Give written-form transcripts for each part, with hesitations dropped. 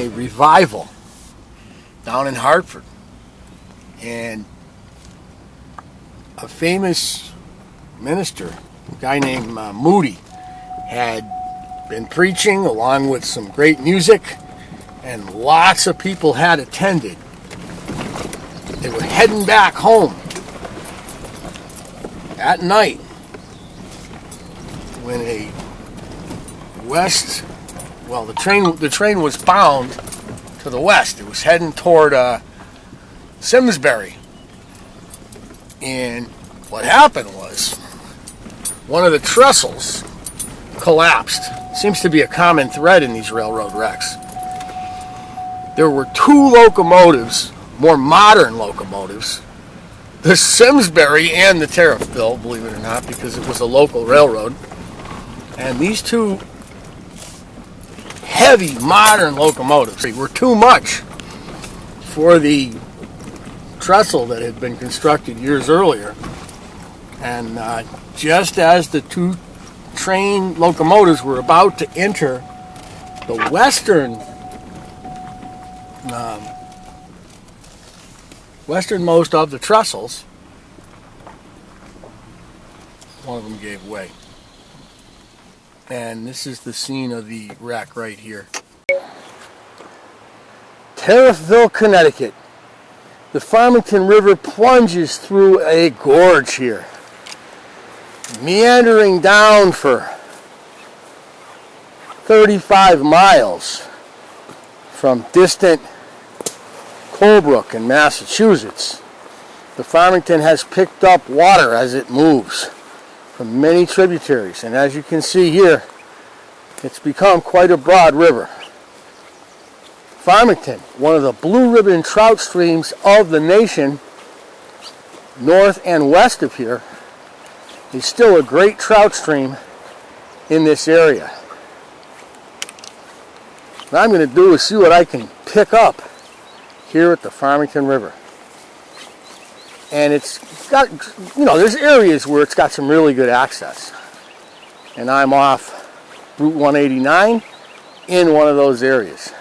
a revival down in Hartford, and a famous minister, a guy named Moody, had been preaching along with some great music, and lots of people had attended. They were heading back home at night when the train was bound to the west. It was heading toward Simsbury. And what happened was one of the trestles collapsed. Seems to be a common thread in these railroad wrecks. There were two locomotives, more modern locomotives, the Simsbury and the Tariffville, believe it or not, because it was a local railroad. And these two heavy modern locomotives were too much for the trestle that had been constructed years earlier. And just as the two train locomotives were about to enter the westernmost of the trestles, one of them gave way. And this is the scene of the wreck right here. Tariffville, Connecticut. The Farmington River plunges through a gorge here, meandering down for 35 miles from distant Colebrook in Massachusetts. The Farmington has picked up water as it moves from many tributaries, and as you can see here, it's become quite a broad river. Farmington, one of the blue ribbon trout streams of the nation, north and west of here, is still a great trout stream in this area. What I'm going to do is see what I can pick up here at the Farmington River. And it's got, there's areas where it's got some really good access. And I'm off Route 189 in one of those areas.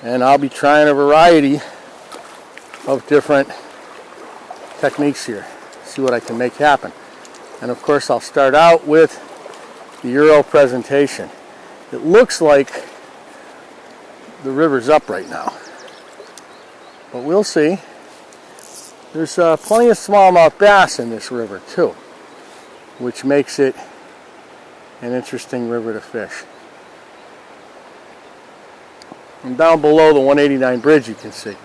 And I'll be trying a variety of different techniques here. See what I can make happen. And of course I'll start out with the Euro presentation. It looks like the river's up right now, but we'll see. There's plenty of smallmouth bass in this river too, which makes it an interesting river to fish. And down below the 189 bridge you can see.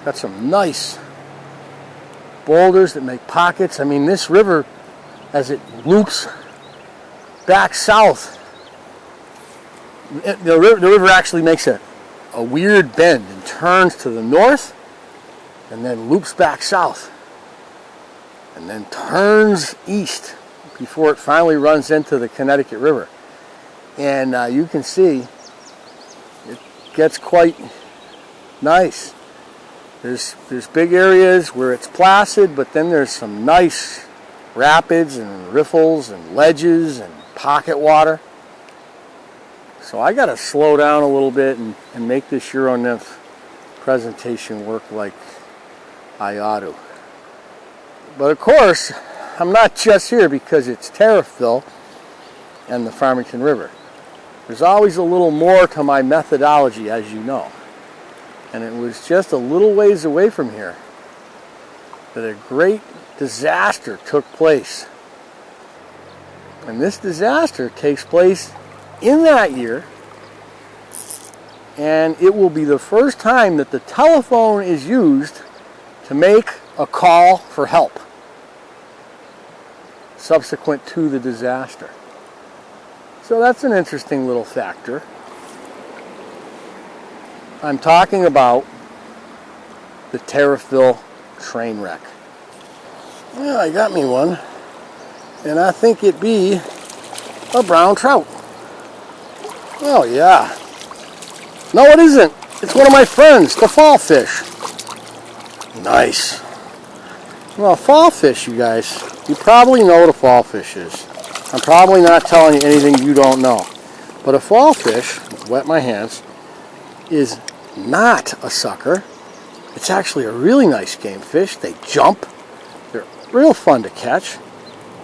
Got some nice boulders that make pockets. I mean, this river, as it loops back south, the river actually makes a weird bend and turns to the north and then loops back south and then turns east before it finally runs into the Connecticut River. And you can see it gets quite nice. There's big areas where it's placid, but then there's some nice rapids and riffles and ledges and pocket water. So I got to slow down a little bit and make this Euro nymph presentation work like I ought to. But of course, I'm not just here because it's Tariffville and the Farmington River. There's always a little more to my methodology, as you know. And it was just a little ways away from here that a great disaster took place. And this disaster takes place in that year, and it will be the first time that the telephone is used to make a call for help subsequent to the disaster. So that's an interesting little factor. I'm talking about the Tariffville train wreck. Yeah, I got me one, and I think it be a brown trout. Oh yeah. No, it isn't. It's one of my friends, the Fallfish. Nice. Well, Fallfish, you guys, you probably know what a Fallfish is. I'm probably not telling you anything you don't know. But a fallfish, wet my hands, is not a sucker. It's actually a really nice game fish. They jump. They're real fun to catch.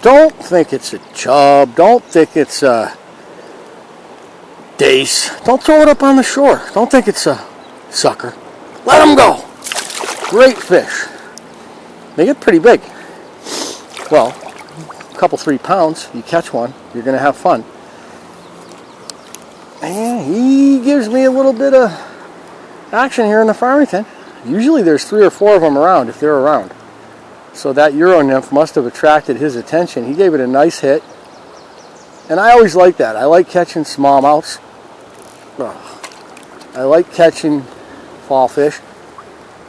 Don't think it's a chub. Don't think it's a dace. Don't throw it up on the shore. Don't think it's a sucker. Let them go. Great fish. They get pretty big. Well, a couple 3 pounds. You catch one, you're going to have fun. And he gives me a little bit of action here in the Farmington. Usually there's 3 or 4 of them around if they're around. So that Euro nymph must have attracted his attention. He gave it a nice hit. And I always like that. I like catching smallmouths. I like catching fallfish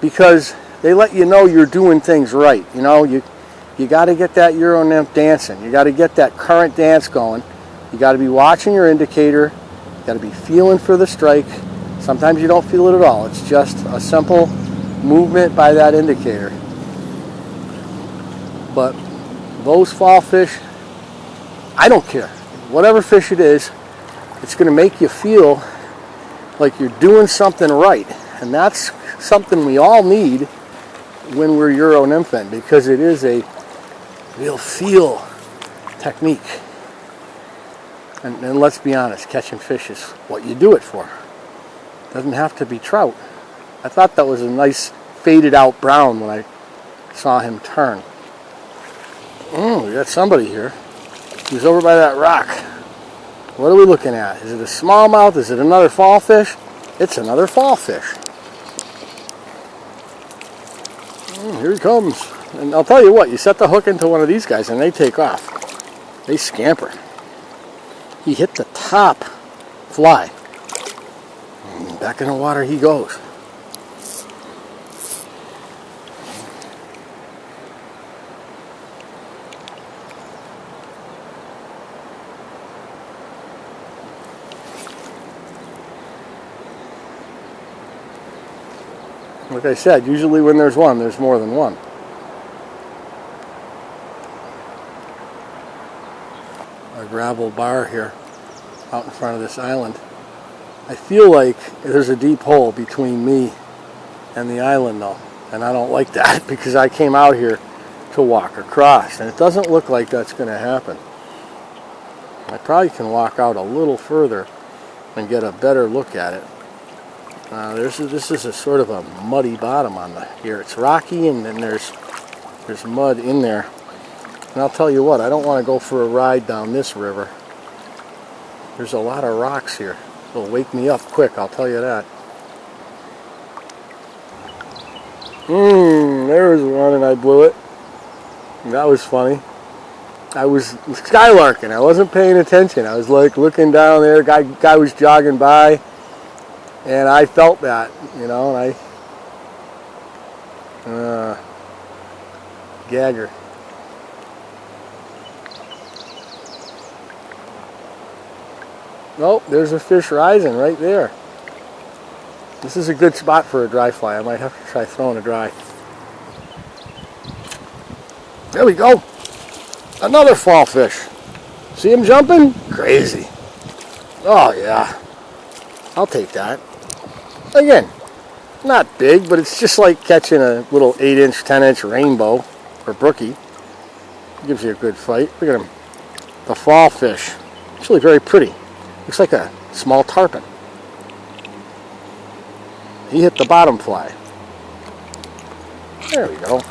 because they let you know you're doing things right. You know, you got to get that Euro nymph dancing. You got to get that current dance going. You got to be watching your indicator. You got to be feeling for the strike. Sometimes you don't feel it at all. It's just a simple movement by that indicator. But those fallfish, I don't care. Whatever fish it is, it's going to make you feel like you're doing something right. And that's something we all need when we're Euro nymphing, because it is a real feel technique. And let's be honest, catching fish is what you do it for. It doesn't have to be trout. I thought that was a nice faded out brown when I saw him turn. We got somebody here. He's over by that rock. What are we looking at? Is it a smallmouth? Is it another fallfish? It's another fallfish. Here he comes. And I'll tell you what, you set the hook into one of these guys and they take off. They scamper. He hit the top fly. And back in the water he goes. Like I said, usually when there's one, there's more than one. A gravel bar here out in front of this island. I feel like there's a deep hole between me and the island though, and I don't like that because I came out here to walk across, and it doesn't look like that's going to happen. I probably can walk out a little further and get a better look at it. This is a sort of a muddy bottom on here. It's rocky, and then there's mud in there. And I'll tell you what, I don't want to go for a ride down this river. There's a lot of rocks here. It'll wake me up quick, I'll tell you that. There was one and I blew it. That was funny. I was skylarking. I wasn't paying attention. I was like looking down there. Guy was jogging by. And I felt that, you know, and gagger. Oh, there's a fish rising right there. This is a good spot for a dry fly. I might have to try throwing a dry. There we go. Another fallfish. See him jumping? Crazy. Oh yeah. I'll take that. Again, not big, but it's just like catching a little 8-inch, 10-inch rainbow or brookie. Gives you a good fight. Look at him. The fallfish. Actually very pretty. Looks like a small tarpon. He hit the bottom fly. There we go.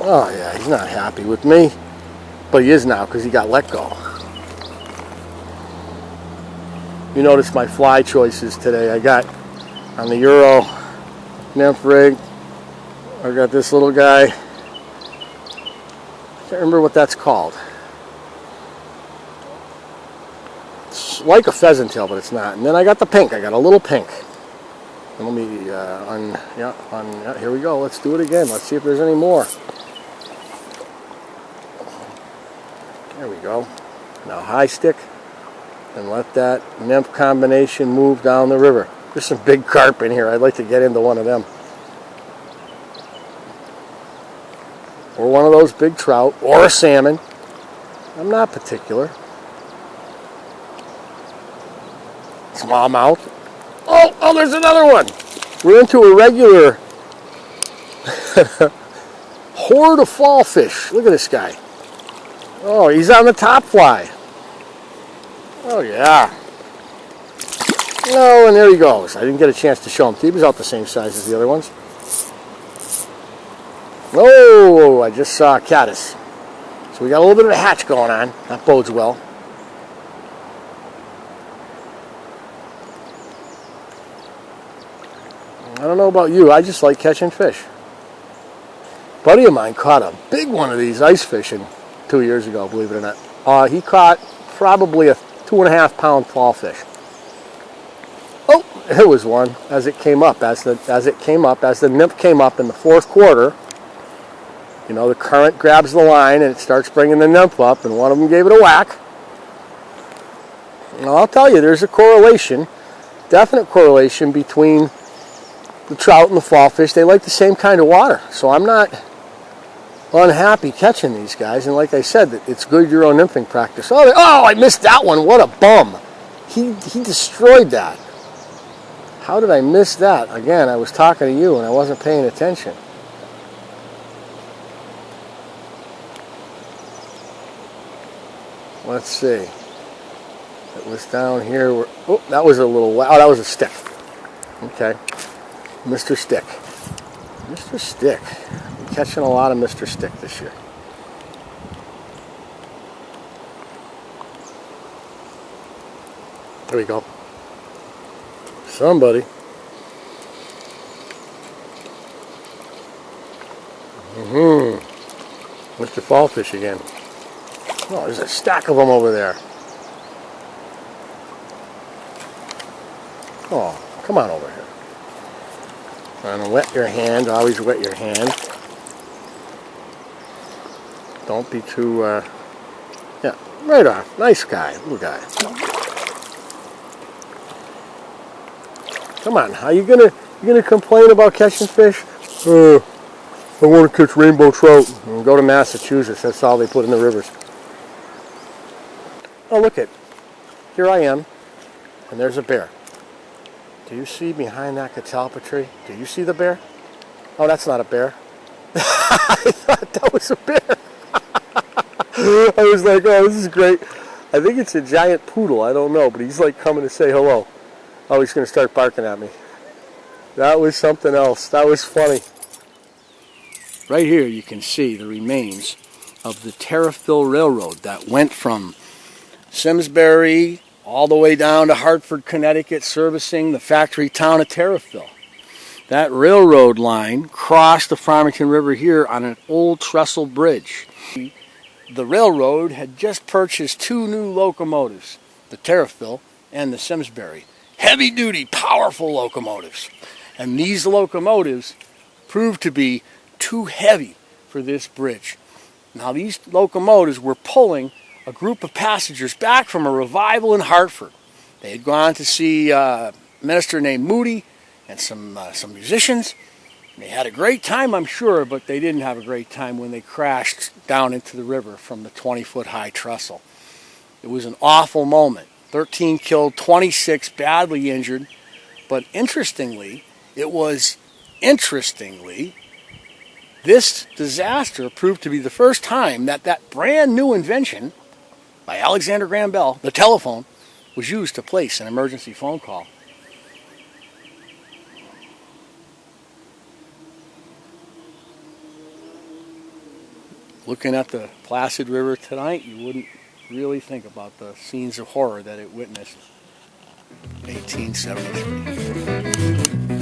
Oh yeah, he's not happy with me. But he is now because he got let go. You notice my fly choices today. I got on the Euro nymph rig, I got this little guy. I can't remember what that's called. It's like a pheasant tail, but it's not. And then I got the pink. I got a little pink. And let me here we go. Let's do it again. Let's see if there's any more. There we go. Now high stick. And let that nymph combination move down the river. There's some big carp in here. I'd like to get into one of them. Or one of those big trout. Or a salmon. I'm not particular. Smallmouth. Oh, there's another one. We're into a regular horde of fallfish. Look at this guy. Oh, he's on the top fly. Oh, yeah. Oh, and there he goes. I didn't get a chance to show him. He was out the same size as the other ones. Oh, I just saw a caddis. So we got a little bit of a hatch going on. That bodes well. I don't know about you. I just like catching fish. A buddy of mine caught a big one of these ice fishing 2 years ago, believe it or not. He caught probably a 2.5 pound fallfish. Oh, there was one as it came up, as the nymph came up in the fourth quarter. You know, the current grabs the line and it starts bringing the nymph up, and one of them gave it a whack. And I'll tell you, there's a correlation, definite correlation between the trout and the fallfish. They like the same kind of water, so I'm not unhappy catching these guys. And like I said, it's good Euro nymphing practice. Oh, I missed that one. What a bum. He destroyed that. How did I miss that? Again, I was talking to you and I wasn't paying attention. Let's see. It was down here. Oh, that was a little... Oh, that was a stick. Okay. Mr. Stick. Mr. Stick. I'm catching a lot of Mr. Stick this year. There we go. Somebody. Mr. Fallfish again. Oh, there's a stack of them over there. Oh, come on over here. Trying to wet your hand. Always wet your hand. Don't be too, yeah, right off. Nice guy, little guy. Come on, are you gonna complain about catching fish? I want to catch rainbow trout. And go to Massachusetts. That's all they put in the rivers. Oh, look it. Here I am, and there's a bear. Do you see behind that catalpa tree? Do you see the bear? Oh, that's not a bear. I thought that was a bear. I was like, oh, this is great. I think it's a giant poodle. I don't know, but he's like coming to say hello. Oh, he's going to start barking at me. That was something else. That was funny. Right here you can see the remains of the Tariffville Railroad that went from Simsbury all the way down to Hartford, Connecticut, servicing the factory town of Tariffville. That railroad line crossed the Farmington River here on an old trestle bridge. The railroad had just purchased 2 new locomotives, the Tariffville and the Simsbury. Heavy-duty, powerful locomotives. And these locomotives proved to be too heavy for this bridge. Now, these locomotives were pulling a group of passengers back from a revival in Hartford. They had gone to see a minister named Moody and some musicians. They had a great time, I'm sure, but they didn't have a great time when they crashed down into the river from the 20-foot high trestle. It was an awful moment. 13 killed, 26 badly injured. But interestingly, this disaster proved to be the first time that brand new invention by Alexander Graham Bell, the telephone, was used to place an emergency phone call. Looking at the placid river tonight, you wouldn't really think about the scenes of horror that it witnessed in 1873.